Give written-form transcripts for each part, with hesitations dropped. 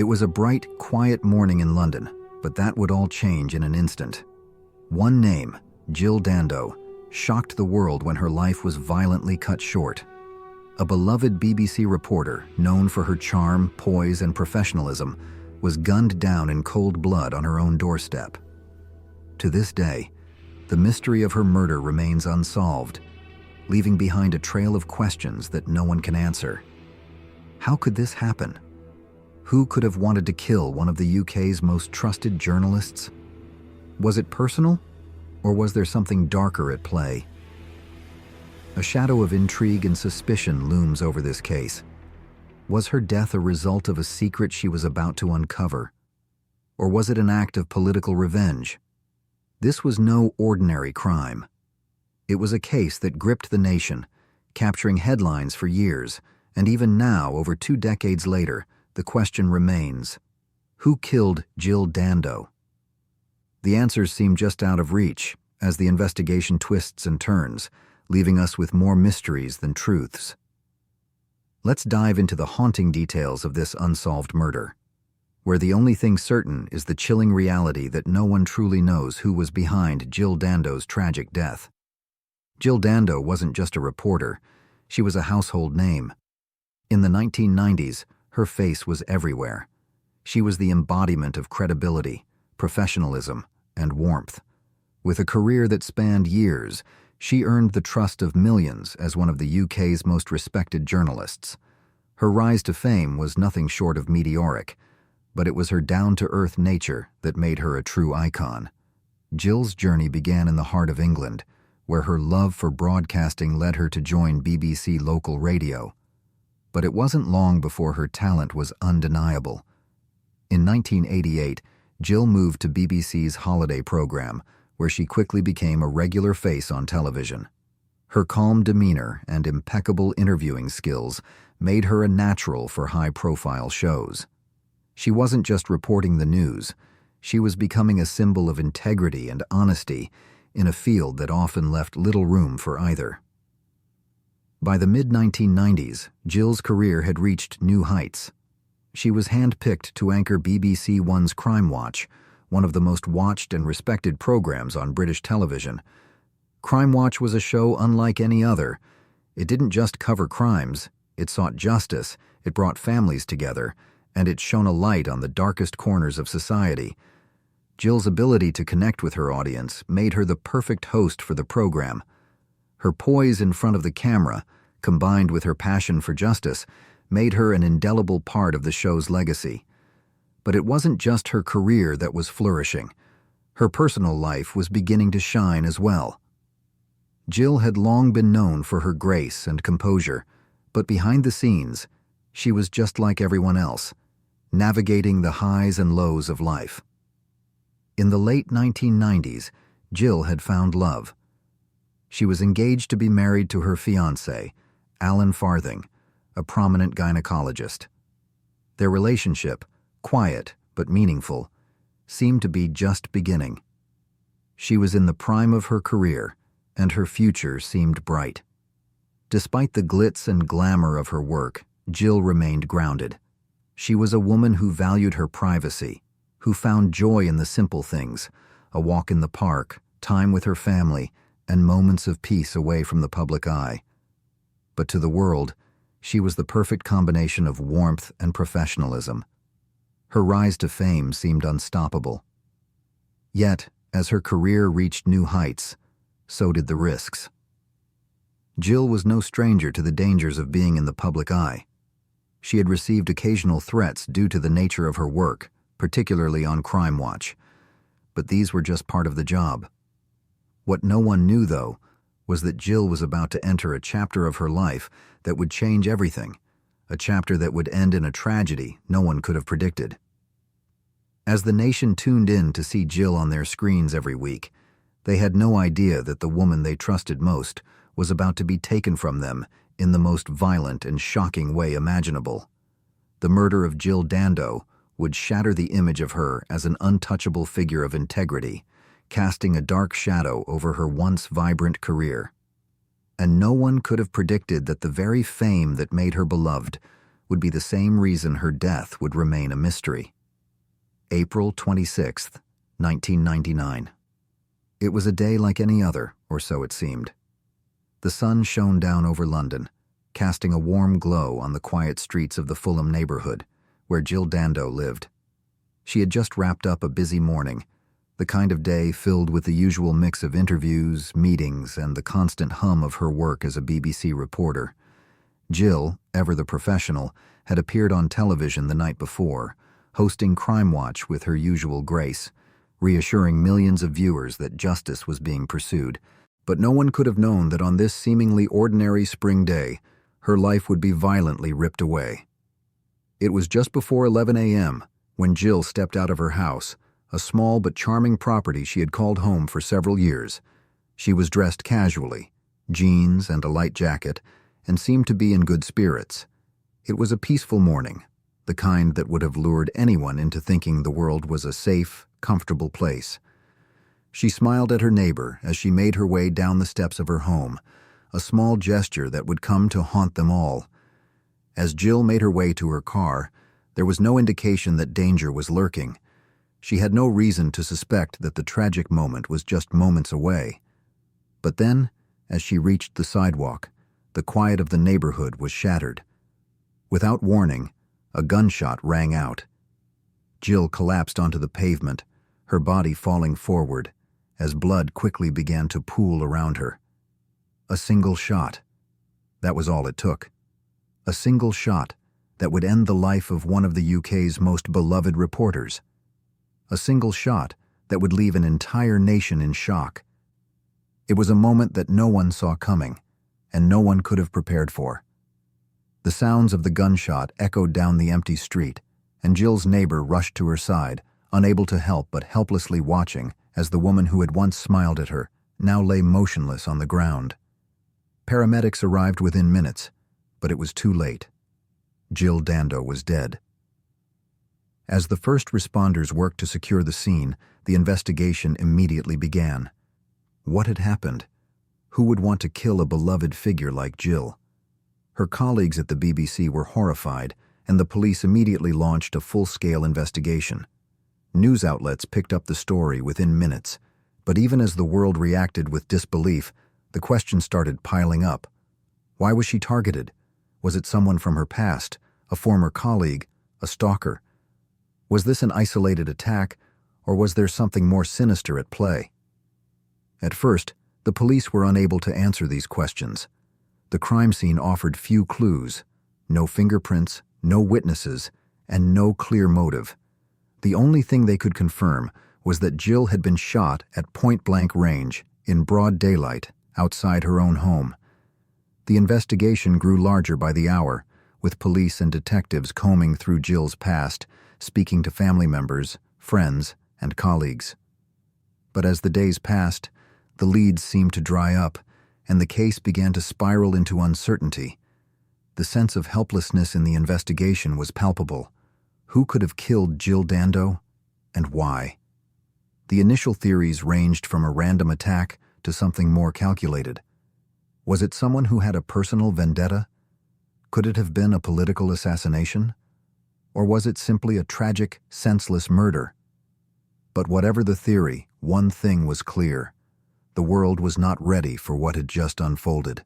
It was a bright, quiet morning in London, but that would all change in an instant. One name, Jill Dando, shocked the world when her life was violently cut short. A beloved BBC reporter, known for her charm, poise, and professionalism, was gunned down in cold blood on her own doorstep. To this day, the mystery of her murder remains unsolved, leaving behind a trail of questions that no one can answer. How could this happen? Who could have wanted to kill one of the UK's most trusted journalists? Was it personal, or was there something darker at play? A shadow of intrigue and suspicion looms over this case. Was her death a result of a secret she was about to uncover? Or was it an act of political revenge? This was no ordinary crime. It was a case that gripped the nation, capturing headlines for years, and even now, over 2 decades later, the question remains: who killed Jill Dando? The answers seem just out of reach as the investigation twists and turns, leaving us with more mysteries than truths. Let's dive into the haunting details of this unsolved murder, where the only thing certain is the chilling reality that no one truly knows who was behind Jill Dando's tragic death. Jill Dando wasn't just a reporter, she was a household name. In the 1990s, her face was everywhere. She was the embodiment of credibility, professionalism, and warmth. With a career that spanned years, she earned the trust of millions as one of the UK's most respected journalists. Her rise to fame was nothing short of meteoric, but it was her down-to-earth nature that made her a true icon. Jill's journey began in the heart of England, where her love for broadcasting led her to join BBC local radio. But it wasn't long before her talent was undeniable. In 1988, Jill moved to BBC's holiday program, where she quickly became a regular face on television. Her calm demeanor and impeccable interviewing skills made her a natural for high-profile shows. She wasn't just reporting the news, she was becoming a symbol of integrity and honesty in a field that often left little room for either. By the mid-1990s, Jill's career had reached new heights. She was handpicked to anchor BBC One's Crime Watch, one of the most watched and respected programs on British television. Crime Watch was a show unlike any other. It didn't just cover crimes, it sought justice, it brought families together, and it shone a light on the darkest corners of society. Jill's ability to connect with her audience made her the perfect host for the program. Her poise in front of the camera, combined with her passion for justice, made her an indelible part of the show's legacy. But it wasn't just her career that was flourishing. Her personal life was beginning to shine as well. Jill had long been known for her grace and composure, but behind the scenes, she was just like everyone else, navigating the highs and lows of life. In the late 1990s, Jill had found love. She was engaged to be married to her fiancé, Alan Farthing, a prominent gynecologist. Their relationship, quiet but meaningful, seemed to be just beginning. She was in the prime of her career, and her future seemed bright. Despite the glitz and glamour of her work, Jill remained grounded. She was a woman who valued her privacy, who found joy in the simple things, a walk in the park, time with her family, and moments of peace away from the public eye. But to the world, she was the perfect combination of warmth and professionalism. Her rise to fame seemed unstoppable. Yet, as her career reached new heights, so did the risks. Jill was no stranger to the dangers of being in the public eye. She had received occasional threats due to the nature of her work, particularly on Crime Watch. But these were just part of the job. What no one knew, though, was that Jill was about to enter a chapter of her life that would change everything, a chapter that would end in a tragedy no one could have predicted. As the nation tuned in to see Jill on their screens every week, they had no idea that the woman they trusted most was about to be taken from them in the most violent and shocking way imaginable. The murder of Jill Dando would shatter the image of her as an untouchable figure of integrity, casting a dark shadow over her once vibrant career. And no one could have predicted that the very fame that made her beloved would be the same reason her death would remain a mystery. April 26, 1999. It was a day like any other, or so it seemed. The sun shone down over London, casting a warm glow on the quiet streets of the Fulham neighborhood, where Jill Dando lived. She had just wrapped up a busy morning, the kind of day filled with the usual mix of interviews, meetings, and the constant hum of her work as a BBC reporter. Jill, ever the professional, had appeared on television the night before, hosting Crime Watch with her usual grace, reassuring millions of viewers that justice was being pursued. But no one could have known that on this seemingly ordinary spring day, her life would be violently ripped away. It was just before 11 a.m. when Jill stepped out of her house, a small but charming property she had called home for several years. She was dressed casually, jeans and a light jacket, and seemed to be in good spirits. It was a peaceful morning, the kind that would have lured anyone into thinking the world was a safe, comfortable place. She smiled at her neighbor as she made her way down the steps of her home, a small gesture that would come to haunt them all. As Jill made her way to her car, there was no indication that danger was lurking. She had no reason to suspect that the tragic moment was just moments away. But then, as she reached the sidewalk, the quiet of the neighborhood was shattered. Without warning, a gunshot rang out. Jill collapsed onto the pavement, her body falling forward, as blood quickly began to pool around her. A single shot. That was all it took. A single shot that would end the life of one of the UK's most beloved reporters. A single shot that would leave an entire nation in shock. It was a moment that no one saw coming, and no one could have prepared for. The sounds of the gunshot echoed down the empty street, and Jill's neighbor rushed to her side, unable to help but helplessly watching as the woman who had once smiled at her now lay motionless on the ground. Paramedics arrived within minutes, but it was too late. Jill Dando was dead. As the first responders worked to secure the scene, the investigation immediately began. What had happened? Who would want to kill a beloved figure like Jill? Her colleagues at the BBC were horrified, and the police immediately launched a full-scale investigation. News outlets picked up the story within minutes, but even as the world reacted with disbelief, the questions started piling up. Why was she targeted? Was it someone from her past, a former colleague, a stalker? Was this an isolated attack, or was there something more sinister at play? At first, the police were unable to answer these questions. The crime scene offered few clues, no fingerprints, no witnesses, and no clear motive. The only thing they could confirm was that Jill had been shot at point-blank range, in broad daylight, outside her own home. The investigation grew larger by the hour, with police and detectives combing through Jill's past, speaking to family members, friends, and colleagues. But as the days passed, the leads seemed to dry up, and the case began to spiral into uncertainty. The sense of helplessness in the investigation was palpable. Who could have killed Jill Dando, and why? The initial theories ranged from a random attack to something more calculated. Was it someone who had a personal vendetta? Could it have been a political assassination? Or was it simply a tragic, senseless murder? But whatever the theory, one thing was clear. The world was not ready for what had just unfolded.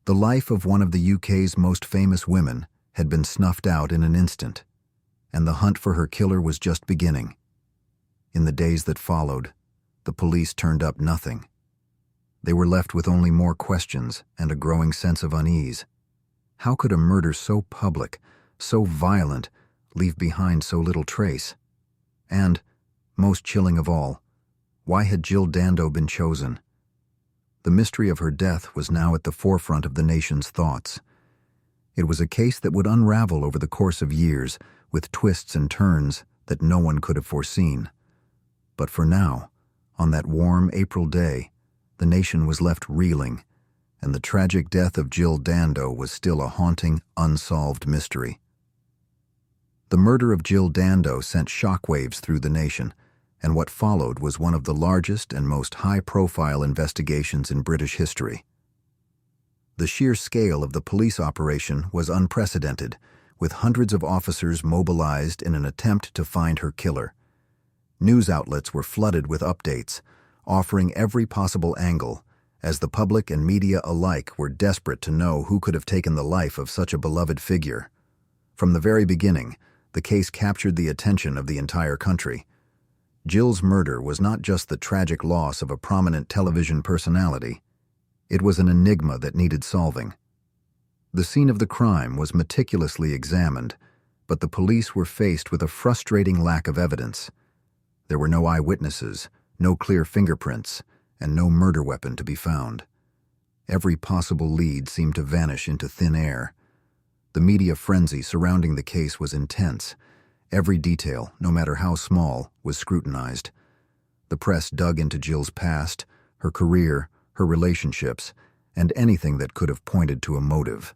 The life of one of the UK's most famous women had been snuffed out in an instant, and the hunt for her killer was just beginning. In the days that followed, the police turned up nothing. They were left with only more questions and a growing sense of unease. How could a murder so public, so violent, leave behind so little trace? And, most chilling of all, why had Jill Dando been chosen? The mystery of her death was now at the forefront of the nation's thoughts. It was a case that would unravel over the course of years, with twists and turns that no one could have foreseen. But for now, on that warm April day, the nation was left reeling, and the tragic death of Jill Dando was still a haunting, unsolved mystery. The murder of Jill Dando sent shockwaves through the nation, and what followed was one of the largest and most high-profile investigations in British history. The sheer scale of the police operation was unprecedented, with hundreds of officers mobilized in an attempt to find her killer. News outlets were flooded with updates, offering every possible angle, as the public and media alike were desperate to know who could have taken the life of such a beloved figure. From the very beginning, the case captured the attention of the entire country. Jill's murder was not just the tragic loss of a prominent television personality. It was an enigma that needed solving. The scene of the crime was meticulously examined, but the police were faced with a frustrating lack of evidence. There were no eyewitnesses, no clear fingerprints, and no murder weapon to be found. Every possible lead seemed to vanish into thin air. The media frenzy surrounding the case was intense. Every detail, no matter how small, was scrutinized. The press dug into Jill's past, her career, her relationships, and anything that could have pointed to a motive.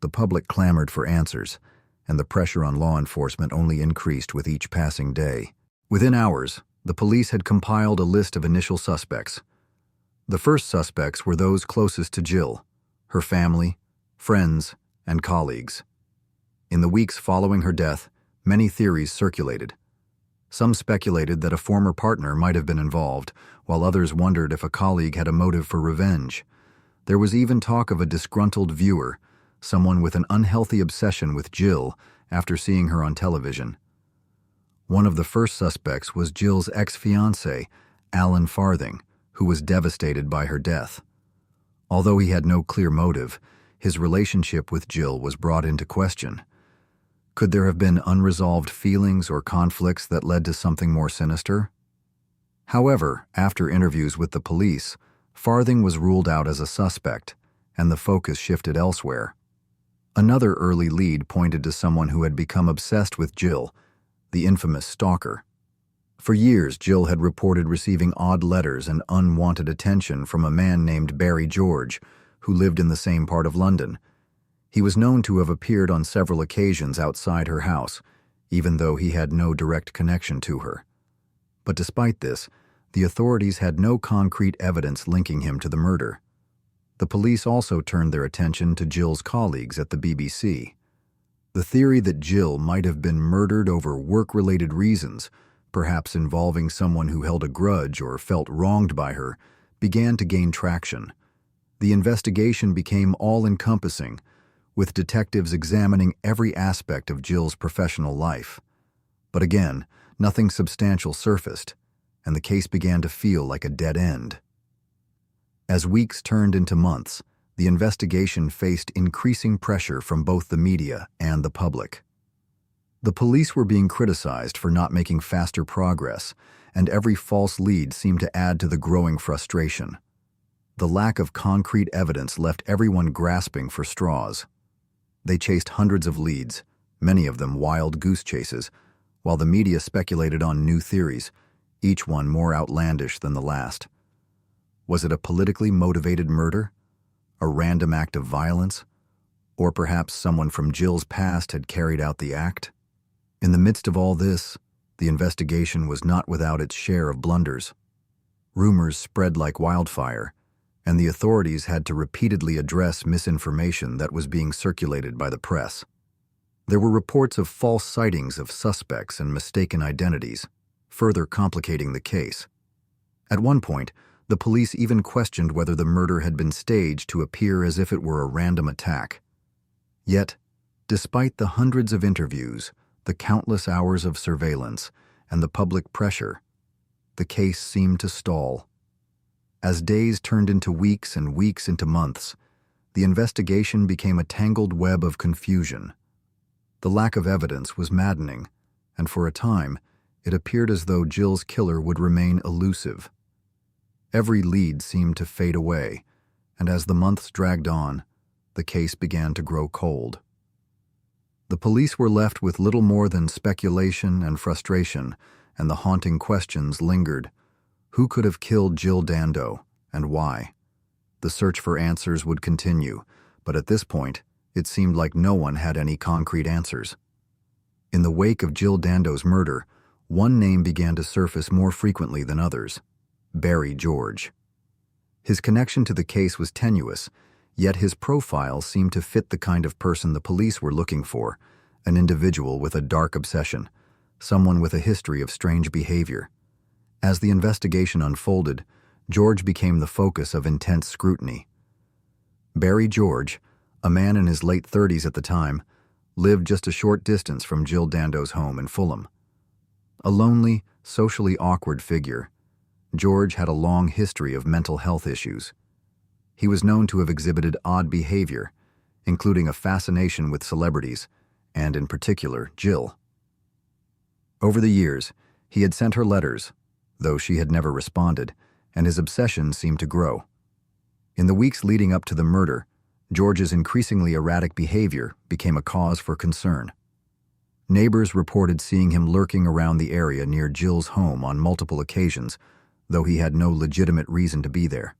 The public clamored for answers, and the pressure on law enforcement only increased with each passing day. Within hours, the police had compiled a list of initial suspects. The first suspects were those closest to Jill, her family, friends, and colleagues. In the weeks following her death, many theories circulated. Some speculated that a former partner might have been involved, while others wondered if a colleague had a motive for revenge. There was even talk of a disgruntled viewer, someone with an unhealthy obsession with Jill after seeing her on television. One of the first suspects was Jill's ex-fiancé, Alan Farthing, who was devastated by her death. Although he had no clear motive, his relationship with Jill was brought into question. Could there have been unresolved feelings or conflicts that led to something more sinister? However, after interviews with the police, Farthing was ruled out as a suspect, and the focus shifted elsewhere. Another early lead pointed to someone who had become obsessed with Jill, the infamous stalker. For years, Jill had reported receiving odd letters and unwanted attention from a man named Barry George, who lived in the same part of London. He was known to have appeared on several occasions outside her house, even though he had no direct connection to her. But despite this, the authorities had no concrete evidence linking him to the murder. The police also turned their attention to Jill's colleagues at the BBC. The theory that Jill might have been murdered over work-related reasons, perhaps involving someone who held a grudge or felt wronged by her, began to gain traction. The investigation became all-encompassing, with detectives examining every aspect of Jill's professional life. But again, nothing substantial surfaced, and the case began to feel like a dead end. As weeks turned into months, the investigation faced increasing pressure from both the media and the public. The police were being criticized for not making faster progress, and every false lead seemed to add to the growing frustration. The lack of concrete evidence left everyone grasping for straws. They chased hundreds of leads, many of them wild goose chases, while the media speculated on new theories, each one more outlandish than the last. Was it a politically motivated murder? A random act of violence? Or perhaps someone from Jill's past had carried out the act? In the midst of all this, the investigation was not without its share of blunders. Rumors spread like wildfire, and the authorities had to repeatedly address misinformation that was being circulated by the press. There were reports of false sightings of suspects and mistaken identities, further complicating the case. At one point, the police even questioned whether the murder had been staged to appear as if it were a random attack. Yet, despite the hundreds of interviews, the countless hours of surveillance, and the public pressure, the case seemed to stall. As days turned into weeks and weeks into months, the investigation became a tangled web of confusion. The lack of evidence was maddening, and for a time, it appeared as though Jill's killer would remain elusive. Every lead seemed to fade away, and as the months dragged on, the case began to grow cold. The police were left with little more than speculation and frustration, and the haunting questions lingered. Who could have killed Jill Dando, and why? The search for answers would continue, but at this point, it seemed like no one had any concrete answers. In the wake of Jill Dando's murder, one name began to surface more frequently than others: Barry George. His connection to the case was tenuous, Yet his profile seemed to fit the kind of person the police were looking for, an individual with a dark obsession, someone with a history of strange behavior. As the investigation unfolded, George became the focus of intense scrutiny. Barry George, a man in his late 30s at the time, lived just a short distance from Jill Dando's home in Fulham. A lonely, socially awkward figure, George had a long history of mental health issues. He was known to have exhibited odd behavior, including a fascination with celebrities, and in particular, Jill. Over the years, he had sent her letters, though she had never responded, and his obsession seemed to grow. In the weeks leading up to the murder, George's increasingly erratic behavior became a cause for concern. Neighbors reported seeing him lurking around the area near Jill's home on multiple occasions, though he had no legitimate reason to be there.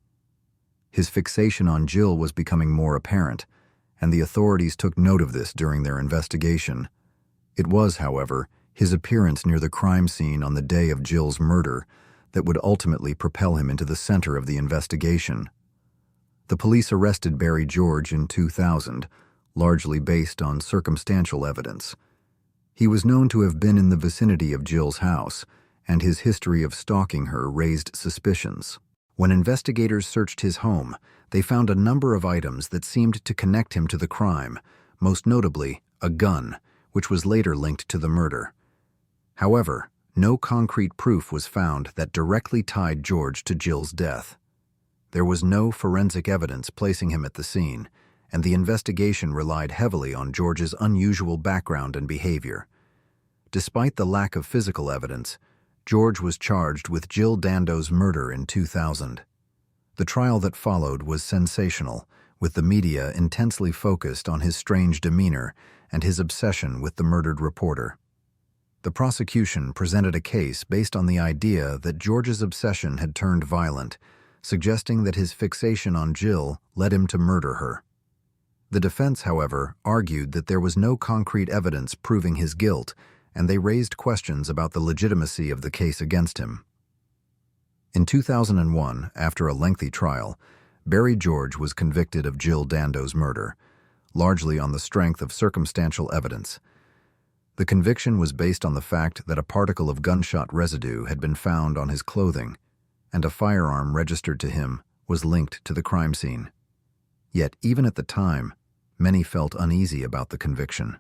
His fixation on Jill was becoming more apparent, and the authorities took note of this during their investigation. It was, however, his appearance near the crime scene on the day of Jill's murder that would ultimately propel him into the center of the investigation. The police arrested Barry George in 2000, largely based on circumstantial evidence. He was known to have been in the vicinity of Jill's house, and his history of stalking her raised suspicions. When investigators searched his home, they found a number of items that seemed to connect him to the crime, most notably a gun, which was later linked to the murder. However, no concrete proof was found that directly tied George to Jill's death. There was no forensic evidence placing him at the scene, and the investigation relied heavily on George's unusual background and behavior. Despite the lack of physical evidence, George was charged with Jill Dando's murder in 2000. The trial that followed was sensational, with the media intensely focused on his strange demeanor and his obsession with the murdered reporter. The prosecution presented a case based on the idea that George's obsession had turned violent, suggesting that his fixation on Jill led him to murder her. The defense, however, argued that there was no concrete evidence proving his guilt, and they raised questions about the legitimacy of the case against him. In 2001, after a lengthy trial, Barry George was convicted of Jill Dando's murder, largely on the strength of circumstantial evidence. The conviction was based on the fact that a particle of gunshot residue had been found on his clothing, and a firearm registered to him was linked to the crime scene. Yet, even at the time, many felt uneasy about the conviction.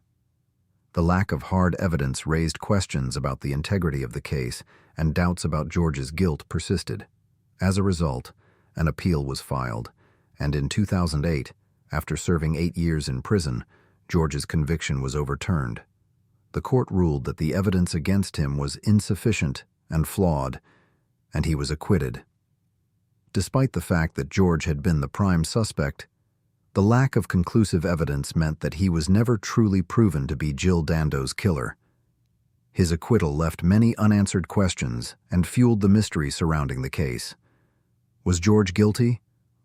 The lack of hard evidence raised questions about the integrity of the case, and doubts about George's guilt persisted. As a result, an appeal was filed, and in 2008, after serving 8 years in prison, George's conviction was overturned. The court ruled that the evidence against him was insufficient and flawed, and he was acquitted. Despite the fact that George had been the prime suspect, the lack of conclusive evidence meant that he was never truly proven to be Jill Dando's killer. His acquittal left many unanswered questions and fueled the mystery surrounding the case. Was George guilty,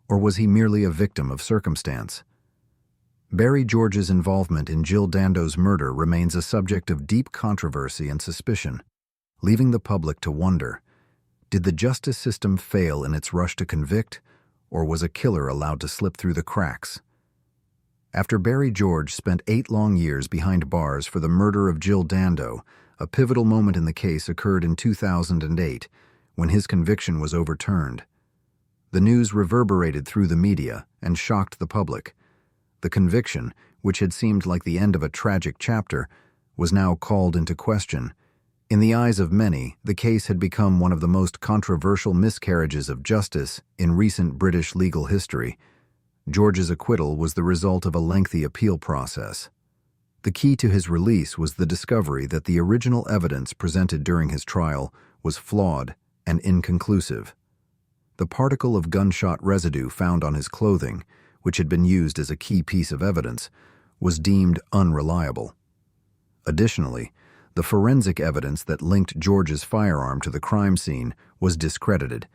or was he merely a victim of circumstance? Barry George's involvement in Jill Dando's murder remains a subject of deep controversy and suspicion, leaving the public to wonder, did the justice system fail in its rush to convict, or was a killer allowed to slip through the cracks? After Barry George spent 8 long years behind bars for the murder of Jill Dando, a pivotal moment in the case occurred in 2008, when his conviction was overturned. The news reverberated through the media and shocked the public. The conviction, which had seemed like the end of a tragic chapter, was now called into question. In the eyes of many, the case had become one of the most controversial miscarriages of justice in recent British legal history. George's acquittal was the result of a lengthy appeal process. The key to his release was the discovery that the original evidence presented during his trial was flawed and inconclusive. The particle of gunshot residue found on his clothing, which had been used as a key piece of evidence, was deemed unreliable. Additionally, the forensic evidence that linked George's firearm to the crime scene was discredited,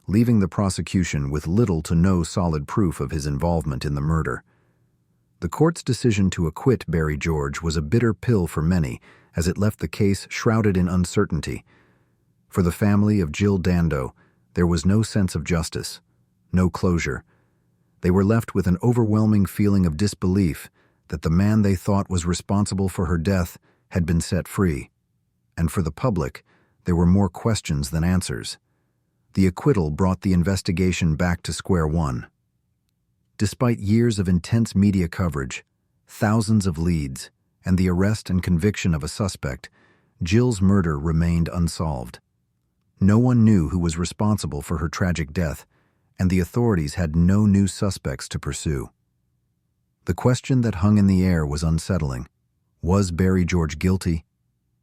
leaving the prosecution with little to no solid proof of his involvement in the murder. The court's decision to acquit Barry George was a bitter pill for many, as it left the case shrouded in uncertainty. For the family of Jill Dando, there was no sense of justice, no closure. They were left with an overwhelming feeling of disbelief that the man they thought was responsible for her death had been set free. And for the public, there were more questions than answers. The acquittal brought the investigation back to square one. Despite years of intense media coverage, thousands of leads, and the arrest and conviction of a suspect, Jill's murder remained unsolved. No one knew who was responsible for her tragic death, and the authorities had no new suspects to pursue. The question that hung in the air was unsettling. Was Barry George guilty,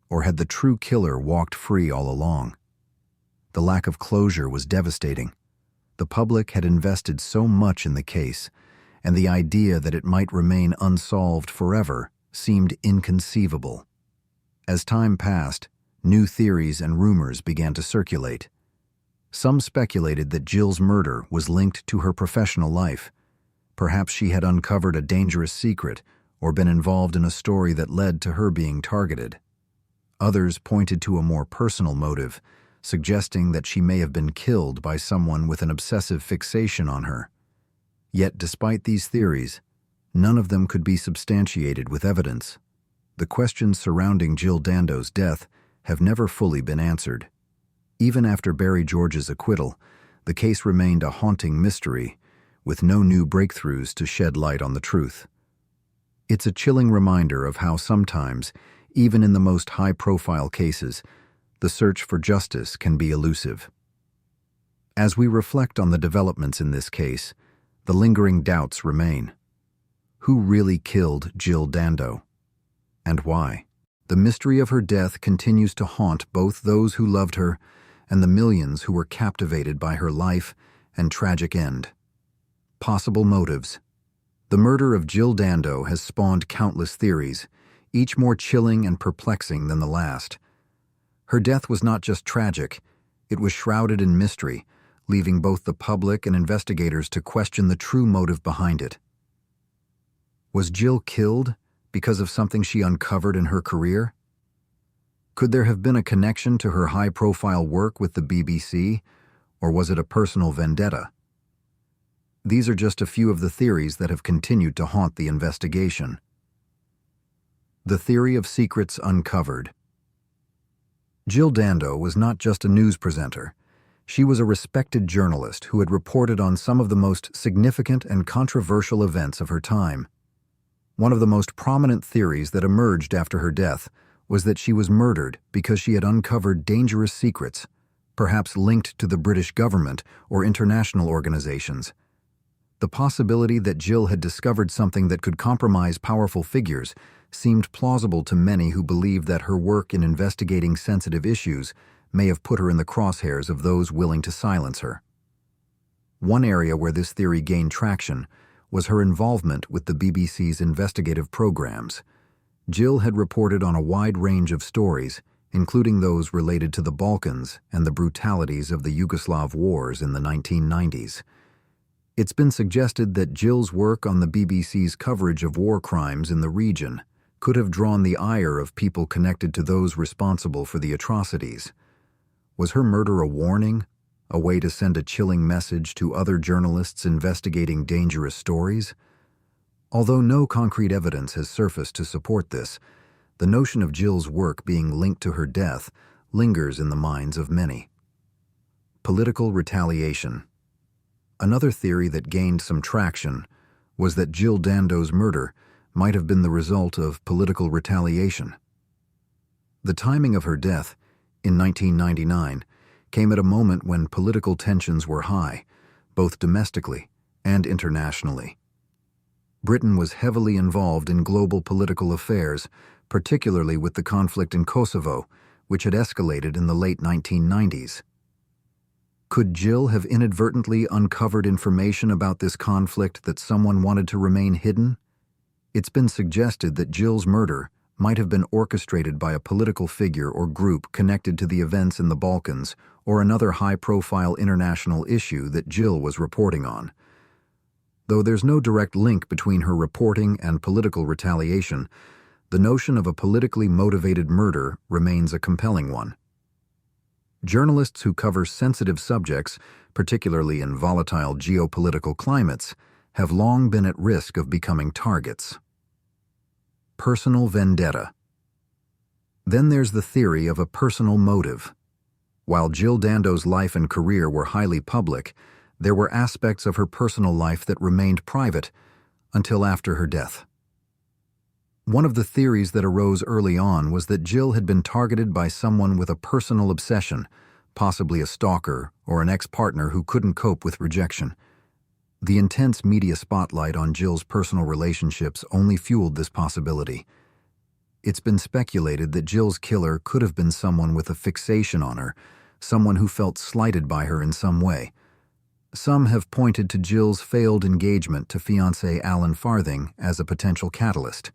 or had the true killer walked free all along? The lack of closure was devastating. The public had invested so much in the case, and the idea that it might remain unsolved forever seemed inconceivable. As time passed, new theories and rumors began to circulate. Some speculated that Jill's murder was linked to her professional life. Perhaps she had uncovered a dangerous secret or been involved in a story that led to her being targeted. Others pointed to a more personal motive, suggesting that she may have been killed by someone with an obsessive fixation on her. Yet, despite these theories, none of them could be substantiated with evidence. The questions surrounding Jill Dando's death have never fully been answered. Even after Barry George's acquittal, the case remained a haunting mystery, with no new breakthroughs to shed light on the truth. It's a chilling reminder of how sometimes, even in the most high-profile cases, the search for justice can be elusive. As we reflect on the developments in this case, the lingering doubts remain. Who really killed Jill Dando? And why? The mystery of her death continues to haunt both those who loved her and the millions who were captivated by her life and tragic end. Possible motives. The murder of Jill Dando has spawned countless theories, each more chilling and perplexing than the last. Her death was not just tragic, it was shrouded in mystery, leaving both the public and investigators to question the true motive behind it. Was Jill killed because of something she uncovered in her career? Could there have been a connection to her high-profile work with the BBC, or was it a personal vendetta? These are just a few of the theories that have continued to haunt the investigation. The theory of secrets uncovered. Jill Dando was not just a news presenter. She was a respected journalist who had reported on some of the most significant and controversial events of her time. One of the most prominent theories that emerged after her death was that she was murdered because she had uncovered dangerous secrets, perhaps linked to the British government or international organizations. The possibility that Jill had discovered something that could compromise powerful figures seemed plausible to many who believed that her work in investigating sensitive issues may have put her in the crosshairs of those willing to silence her. One area where this theory gained traction was her involvement with the BBC's investigative programs. Jill had reported on a wide range of stories, including those related to the Balkans and the brutalities of the Yugoslav wars in the 1990s. It's been suggested that Jill's work on the BBC's coverage of war crimes in the region could have drawn the ire of people connected to those responsible for the atrocities. Was her murder a warning, a way to send a chilling message to other journalists investigating dangerous stories? Although no concrete evidence has surfaced to support this, the notion of Jill's work being linked to her death lingers in the minds of many. Political retaliation. Another theory that gained some traction was that Jill Dando's murder might have been the result of political retaliation. The timing of her death, in 1999, came at a moment when political tensions were high, both domestically and internationally. Britain was heavily involved in global political affairs, particularly with the conflict in Kosovo, which had escalated in the late 1990s. Could Jill have inadvertently uncovered information about this conflict that someone wanted to remain hidden? It's been suggested that Jill's murder might have been orchestrated by a political figure or group connected to the events in the Balkans or another high-profile international issue that Jill was reporting on. Though there's no direct link between her reporting and political retaliation, the notion of a politically motivated murder remains a compelling one. Journalists who cover sensitive subjects, particularly in volatile geopolitical climates, have long been at risk of becoming targets. Personal vendetta. Then there's the theory of a personal motive. While Jill Dando's life and career were highly public, there were aspects of her personal life that remained private until after her death. One of the theories that arose early on was that Jill had been targeted by someone with a personal obsession, possibly a stalker or an ex-partner who couldn't cope with rejection. The intense media spotlight on Jill's personal relationships only fueled this possibility. It's been speculated that Jill's killer could have been someone with a fixation on her, someone who felt slighted by her in some way. Some have pointed to Jill's failed engagement to fiancé Alan Farthing as a potential catalyst.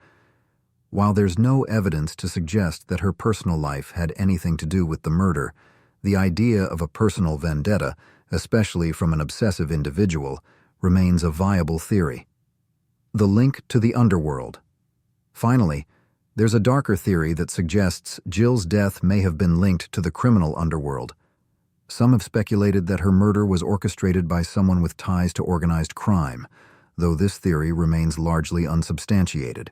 While there's no evidence to suggest that her personal life had anything to do with the murder, the idea of a personal vendetta, especially from an obsessive individual, remains a viable theory. The link to the underworld. Finally, there's a darker theory that suggests Jill's death may have been linked to the criminal underworld. Some have speculated that her murder was orchestrated by someone with ties to organized crime, though this theory remains largely unsubstantiated.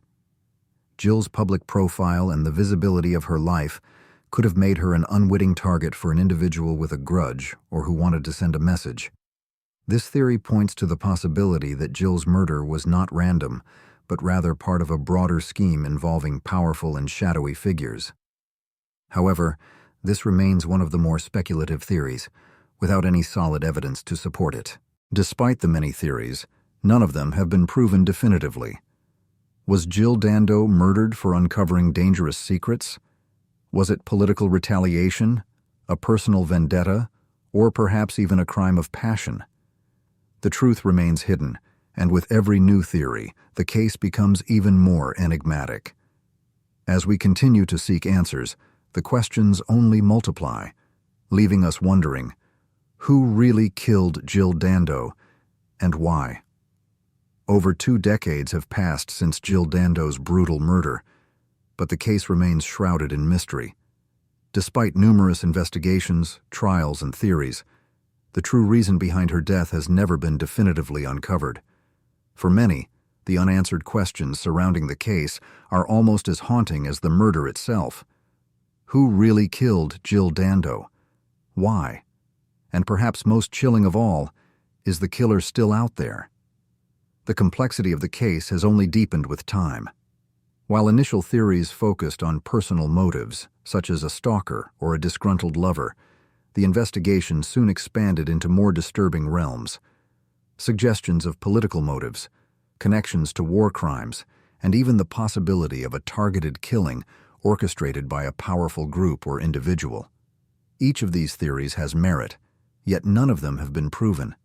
Jill's public profile and the visibility of her life could have made her an unwitting target for an individual with a grudge or who wanted to send a message. This theory points to the possibility that Jill's murder was not random, but rather part of a broader scheme involving powerful and shadowy figures. However, this remains one of the more speculative theories, without any solid evidence to support it. Despite the many theories, none of them have been proven definitively. Was Jill Dando murdered for uncovering dangerous secrets? Was it political retaliation, a personal vendetta, or perhaps even a crime of passion? The truth remains hidden, and with every new theory, the case becomes even more enigmatic. As we continue to seek answers, the questions only multiply, leaving us wondering, who really killed Jill Dando, and why? Over 2 decades have passed since Jill Dando's brutal murder, but the case remains shrouded in mystery. Despite numerous investigations, trials, and theories, the true reason behind her death has never been definitively uncovered. For many, the unanswered questions surrounding the case are almost as haunting as the murder itself. Who really killed Jill Dando? Why? And perhaps most chilling of all, is the killer still out there? The complexity of the case has only deepened with time. While initial theories focused on personal motives, such as a stalker or a disgruntled lover, the investigation soon expanded into more disturbing realms. Suggestions of political motives, connections to war crimes, and even the possibility of a targeted killing orchestrated by a powerful group or individual. Each of these theories has merit, yet none of them have been proven.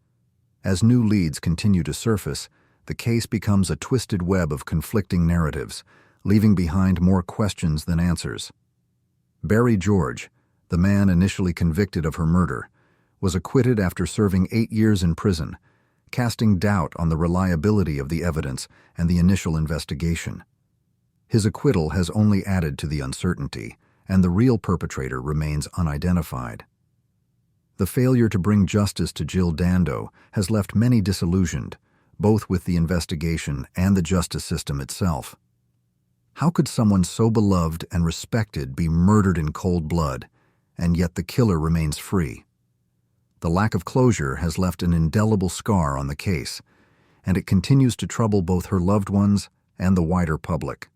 As new leads continue to surface, the case becomes a twisted web of conflicting narratives, leaving behind more questions than answers. Barry George, the man initially convicted of her murder, was acquitted after serving 8 years in prison, casting doubt on the reliability of the evidence and the initial investigation. His acquittal has only added to the uncertainty, and the real perpetrator remains unidentified. The failure to bring justice to Jill Dando has left many disillusioned, both with the investigation and the justice system itself. How could someone so beloved and respected be murdered in cold blood, and yet the killer remains free? The lack of closure has left an indelible scar on the case, and it continues to trouble both her loved ones and the wider public.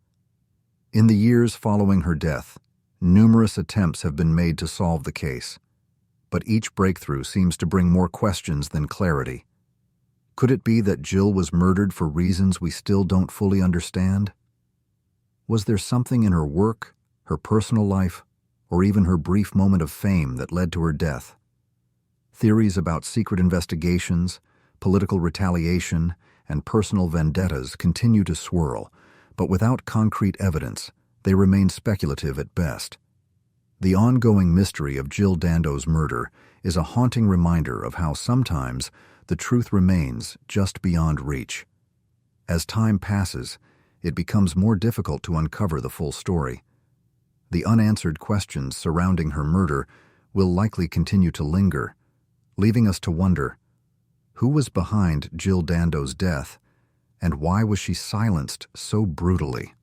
In the years following her death, numerous attempts have been made to solve the case, but each breakthrough seems to bring more questions than clarity. Could it be that Jill was murdered for reasons we still don't fully understand? Was there something in her work, her personal life, or even her brief moment of fame that led to her death? Theories about secret investigations, political retaliation, and personal vendettas continue to swirl, but without concrete evidence, they remain speculative at best. The ongoing mystery of Jill Dando's murder is a haunting reminder of how sometimes the truth remains just beyond reach. As time passes, it becomes more difficult to uncover the full story. The unanswered questions surrounding her murder will likely continue to linger, leaving us to wonder, Who was behind Jill Dando's death, and why was she silenced so brutally?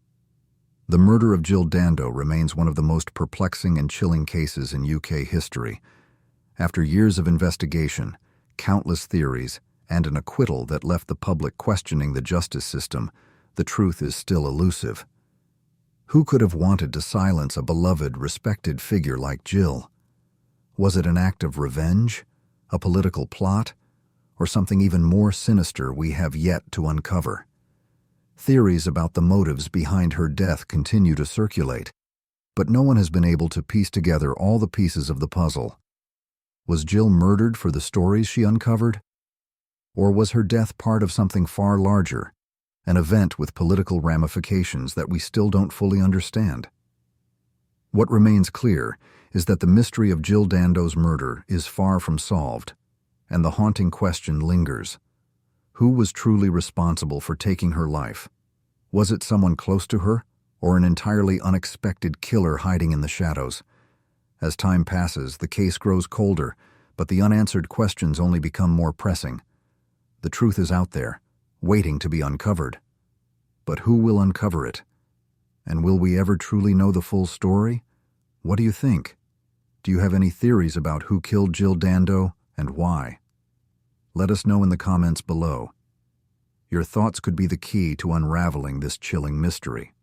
The murder of Jill Dando remains one of the most perplexing and chilling cases in UK history. After years of investigation, countless theories, and an acquittal that left the public questioning the justice system, the truth is still elusive. Who could have wanted to silence a beloved, respected figure like Jill? Was it an act of revenge, a political plot, or something even more sinister we have yet to uncover? Theories about the motives behind her death continue to circulate, but no one has been able to piece together all the pieces of the puzzle. Was Jill murdered for the stories she uncovered? Or was her death part of something far larger, an event with political ramifications that we still don't fully understand? What remains clear is that the mystery of Jill Dando's murder is far from solved, and the haunting question lingers. Who was truly responsible for taking her life? Was it someone close to her, or an entirely unexpected killer hiding in the shadows? As time passes, the case grows colder, but the unanswered questions only become more pressing. The truth is out there, waiting to be uncovered. But who will uncover it? And will we ever truly know the full story? What do you think? Do you have any theories about who killed Jill Dando and why? Let us know in the comments below. Your thoughts could be the key to unraveling this chilling mystery.